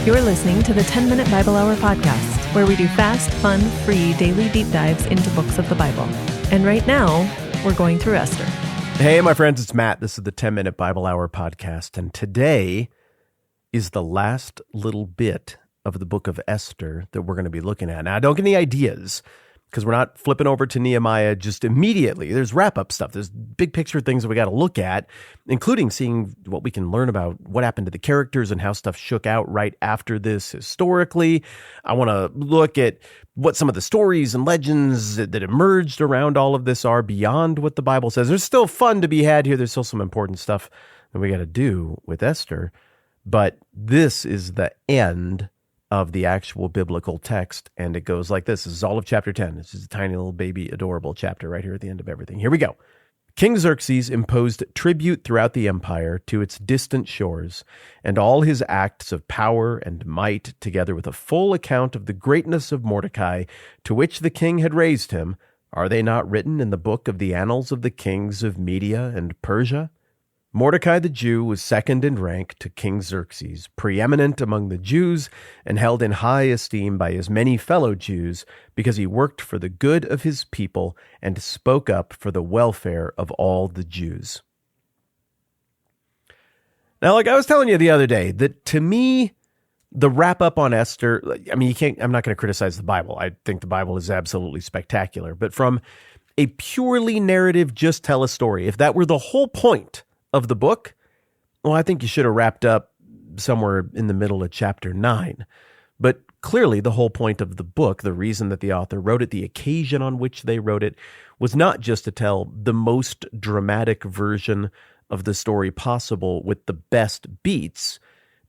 You're listening to the 10-Minute Bible Hour podcast, where we do fast, fun, free daily deep dives into books of the Bible. And right now, we're going through Esther. Hey, my friends, it's Matt. This is the 10-Minute Bible Hour podcast, and today is the last little bit of the book of Esther that we're going to be looking at. Now, don't get any ideas, because we're not flipping over to Nehemiah just immediately. There's wrap-up stuff. There's big picture things that we got to look at, including seeing what we can learn about what happened to the characters and how stuff shook out right after this historically. I want to look at what some of the stories and legends that emerged around all of this are beyond what the Bible says. There's still fun to be had here. There's still some important stuff that we got to do with Esther. But this is the end of the actual biblical text, and it goes like this. This is all of chapter 10. This is a tiny little baby, adorable chapter right here at the end of everything. Here we go. King Xerxes imposed tribute throughout the empire to its distant shores, and all his acts of power and might, together with a full account of the greatness of Mordecai, to which the king had raised him, are they not written in the book of the annals of the kings of Media and Persia? Mordecai the Jew was second in rank to King Xerxes, preeminent among the Jews, and held in high esteem by his many fellow Jews, because he worked for the good of his people and spoke up for the welfare of all the Jews. Now, like I was telling you the other day, that to me, the wrap up on Esther, I mean, I'm not going to criticize the Bible. I think the Bible is absolutely spectacular. But from a purely narrative, just tell a story, if that were the whole point of the book, well, I think you should have wrapped up somewhere in the middle of chapter 9. But clearly the whole point of the book, the reason that the author wrote it, the occasion on which they wrote it, was not just to tell the most dramatic version of the story possible with the best beats.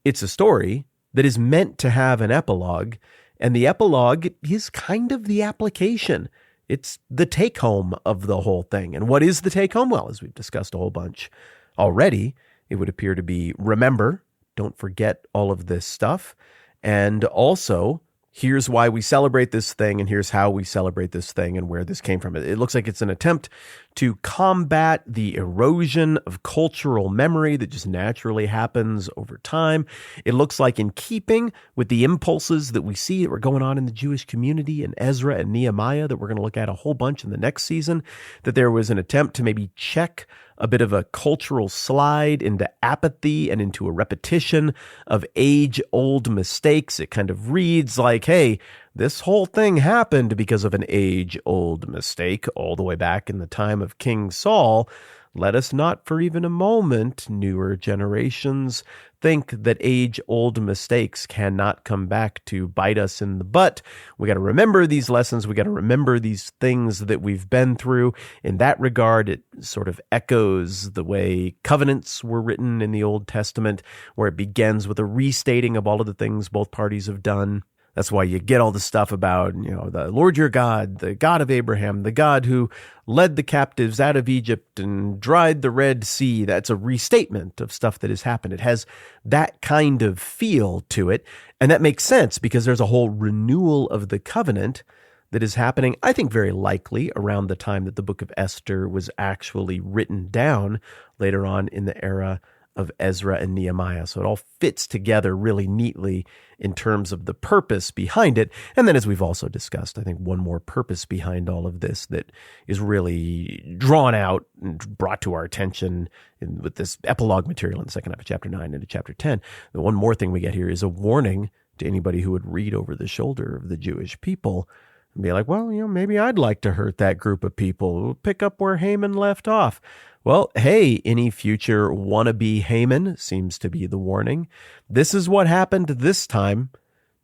It's a story that is meant to have an epilogue, and the epilogue is kind of the application. It's the take-home of the whole thing. And what is the take-home? Well, as we've discussed a whole bunch already, it would appear to be remember, don't forget all of this stuff, and also here's why we celebrate this thing, and here's how we celebrate this thing, and where this came from. It looks like it's an attempt to combat the erosion of cultural memory that just naturally happens over time. It looks like in keeping with the impulses that we see that were going on in the Jewish community in Ezra and Nehemiah that we're going to look at a whole bunch in the next season, that there was an attempt to maybe check a bit of a cultural slide into apathy and into a repetition of age-old mistakes. It kind of reads like, hey, this whole thing happened because of an age-old mistake all the way back in the time of King Saul. Let us not for even a moment, newer generations, think that age-old mistakes cannot come back to bite us in the butt. We got to remember these lessons. We got to remember these things that we've been through. In that regard, it sort of echoes the way covenants were written in the Old Testament, where it begins with a restating of all of the things both parties have done. That's why you get all the stuff about, the Lord your God, the God of Abraham, the God who led the captives out of Egypt and dried the Red Sea. That's a restatement of stuff that has happened. It has that kind of feel to it. And that makes sense because there's a whole renewal of the covenant that is happening, I think very likely around the time that the book of Esther was actually written down later on in the era of Ezra and Nehemiah. So it all fits together really neatly in terms of the purpose behind it. And then as we've also discussed, I think one more purpose behind all of this that is really drawn out and brought to our attention with this epilogue material in the second half of chapter 9 into chapter 10. The one more thing we get here is a warning to anybody who would read over the shoulder of the Jewish people and be like, well, maybe I'd like to hurt that group of people. We'll pick up where Haman left off. Well, hey, any future wannabe Haman seems to be the warning. This is what happened this time.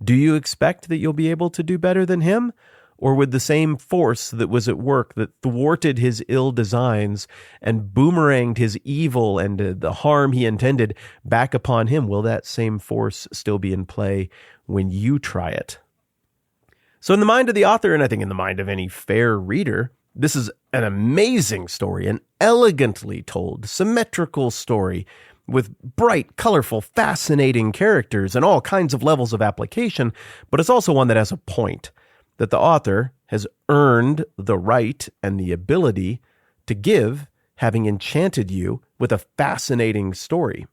Do you expect that you'll be able to do better than him? Or with the same force that was at work that thwarted his ill designs and boomeranged his evil and the harm he intended back upon him, will that same force still be in play when you try it? So in the mind of the author, and I think in the mind of any fair reader, this is an amazing story, an elegantly told, symmetrical story with bright, colorful, fascinating characters and all kinds of levels of application, but it's also one that has a point, that the author has earned the right and the ability to give, having enchanted you with a fascinating story.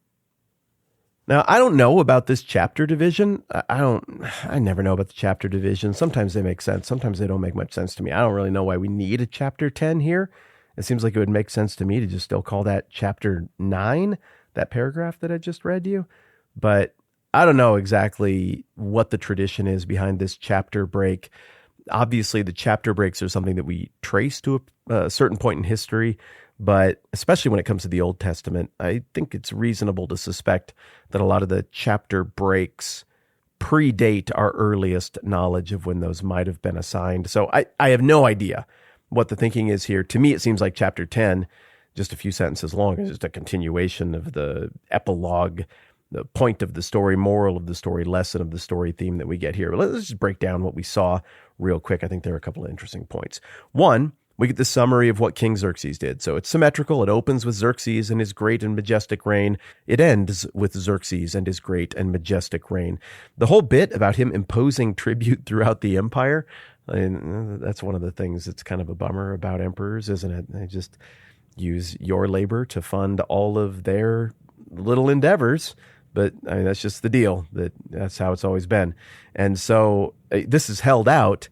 Now, I don't know about this chapter division. I never know about the chapter division. Sometimes they make sense. Sometimes they don't make much sense to me. I don't really know why we need a chapter 10 here. It seems like it would make sense to me to just still call that chapter 9, that paragraph that I just read to you. But I don't know exactly what the tradition is behind this chapter break. Obviously, the chapter breaks are something that we trace to a certain point in history. But especially when it comes to the Old Testament, I think it's reasonable to suspect that a lot of the chapter breaks predate our earliest knowledge of when those might have been assigned. So I have no idea what the thinking is here. To me, it seems like chapter 10, just a few sentences long, is just a continuation of the epilogue, the point of the story, moral of the story, lesson of the story theme that we get here. But let's just break down what we saw real quick. I think there are a couple of interesting points. One, we get the summary of what King Xerxes did. So it's symmetrical. It opens with Xerxes and his great and majestic reign. It ends with Xerxes and his great and majestic reign. The whole bit about him imposing tribute throughout the empire, I mean, that's one of the things that's kind of a bummer about emperors, isn't it? They just use your labor to fund all of their little endeavors. But I mean, that's just the deal. That's how it's always been. And so this is held out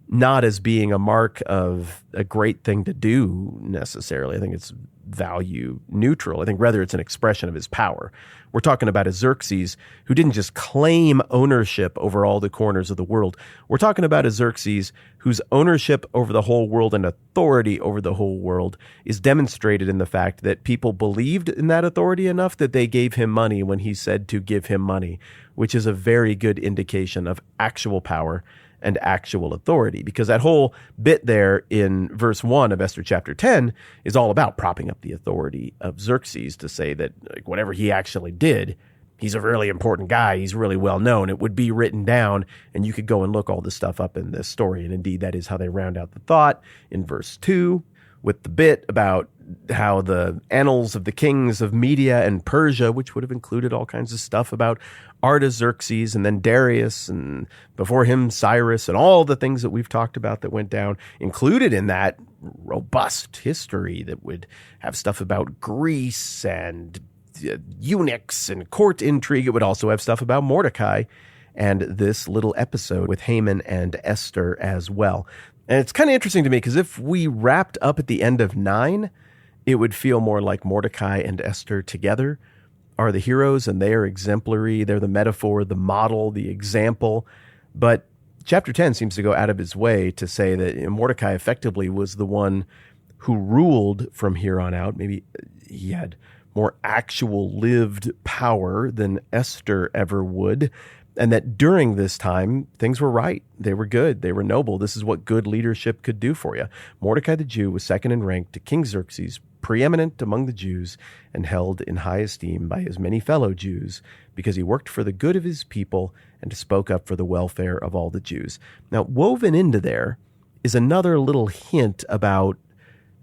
not as being a mark of a great thing to do necessarily. I think it's value neutral. I think rather it's an expression of his power. We're talking about a Xerxes who didn't just claim ownership over all the corners of the world. We're talking about a Xerxes whose ownership over the whole world and authority over the whole world is demonstrated in the fact that people believed in that authority enough that they gave him money when he said to give him money, which is a very good indication of actual power and actual authority, because that whole bit there in verse 1 of Esther chapter 10 is all about propping up the authority of Xerxes to say that like, whatever he actually did, he's a really important guy, he's really well known, it would be written down, and you could go and look all this stuff up in this story. And indeed, that is how they round out the thought in verse 2 with the bit about how the annals of the kings of Media and Persia, which would have included all kinds of stuff about Artaxerxes and then Darius and before him Cyrus and all the things that we've talked about that went down, included in that robust history that would have stuff about Greece and eunuchs and court intrigue. It would also have stuff about Mordecai and this little episode with Haman and Esther as well. And it's kind of interesting to me because if we wrapped up at the end of 9, it would feel more like Mordecai and Esther together are the heroes, and they are exemplary. They're the metaphor, the model, the example. But chapter 10 seems to go out of his way to say that Mordecai effectively was the one who ruled from here on out. Maybe he had more actual lived power than Esther ever would. And that during this time, things were right. They were good. They were noble. This is what good leadership could do for you. Mordecai the Jew was second in rank to King Xerxes, preeminent among the Jews, and held in high esteem by his many fellow Jews, because he worked for the good of his people and spoke up for the welfare of all the Jews. Now, woven into there is another little hint about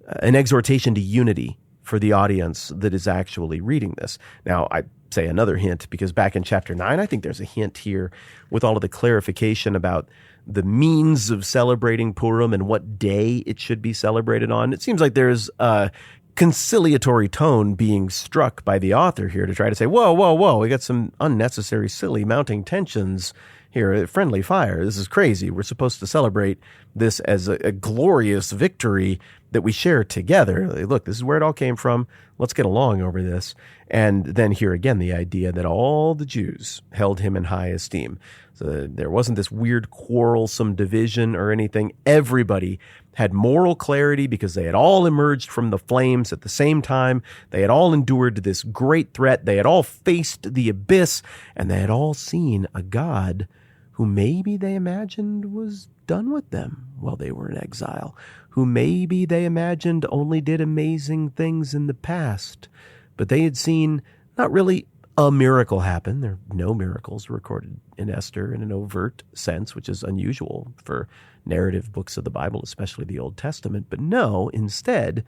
an exhortation to unity for the audience that is actually reading this. Now, I say another hint because back in chapter 9, I think there's a hint here with all of the clarification about the means of celebrating Purim and what day it should be celebrated on. It seems like there's a conciliatory tone being struck by the author here to try to say, whoa, we got some unnecessary, silly mounting tensions here, friendly fire. This is crazy. We're supposed to celebrate this as a glorious victory that we share together. Look, this is where it all came from. Let's get along over this. And then here again, the idea that all the Jews held him in high esteem. So there wasn't this weird quarrelsome division or anything. Everybody had moral clarity because they had all emerged from the flames at the same time. They had all endured this great threat. They had all faced the abyss, and they had all seen a God who maybe they imagined was done with them while they were in exile, who maybe they imagined only did amazing things in the past, but they had seen not really a miracle happen. There are no miracles recorded in Esther in an overt sense, which is unusual for narrative books of the Bible, especially the Old Testament. But no, instead,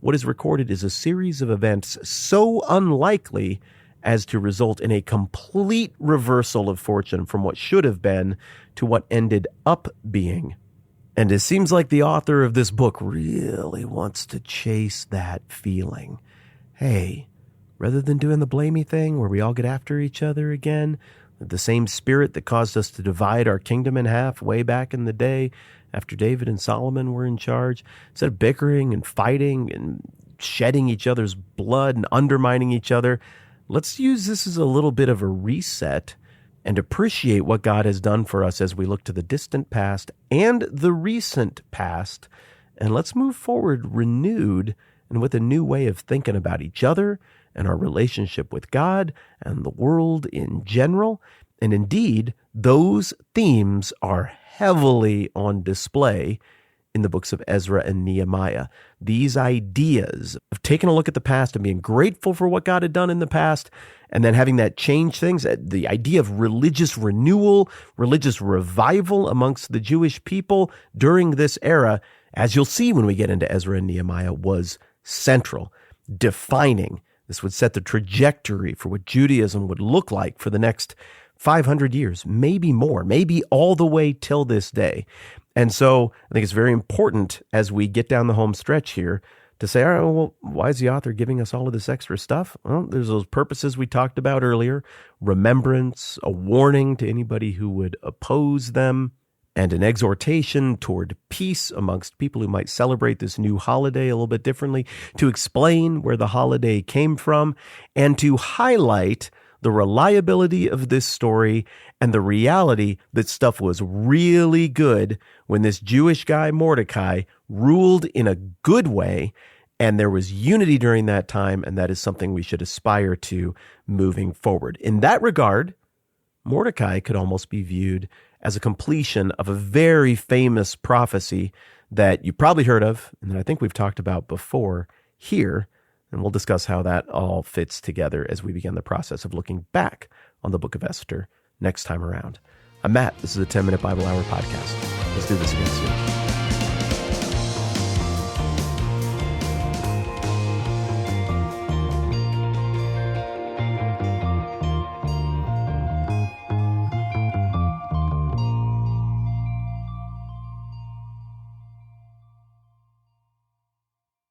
what is recorded is a series of events so unlikely as to result in a complete reversal of fortune from what should have been to what ended up being. And it seems like the author of this book really wants to chase that feeling. Hey, rather than doing the blamey thing where we all get after each other again. The same spirit that caused us to divide our kingdom in half way back in the day after David and Solomon were in charge. Instead of bickering and fighting and shedding each other's blood and undermining each other, let's use this as a little bit of a reset and appreciate what God has done for us as we look to the distant past and the recent past. And let's move forward renewed and with a new way of thinking about each other and our relationship with God and the world in general. And indeed, those themes are heavily on display in the books of Ezra and Nehemiah. These ideas of taking a look at the past and being grateful for what God had done in the past, and then having that change things, the idea of religious renewal, religious revival amongst the Jewish people during this era, as you'll see when we get into Ezra and Nehemiah, was central, defining. This would set the trajectory for what Judaism would look like for the next 500 years, maybe more, maybe all the way till this day. And so I think it's very important as we get down the home stretch here to say, all right, well, why is the author giving us all of this extra stuff? Well, there's those purposes we talked about earlier, remembrance, a warning to anybody who would oppose them, and an exhortation toward peace amongst people who might celebrate this new holiday a little bit differently, to explain where the holiday came from, and to highlight the reliability of this story and the reality that stuff was really good when this Jewish guy, Mordecai, ruled in a good way, and there was unity during that time, and that is something we should aspire to moving forward. In that regard, Mordecai could almost be viewed as a completion of a very famous prophecy that you probably heard of, and that I think we've talked about before here, and we'll discuss how that all fits together as we begin the process of looking back on the book of Esther next time around. I'm Matt. This is the 10-Minute Bible Hour podcast. Let's do this again soon.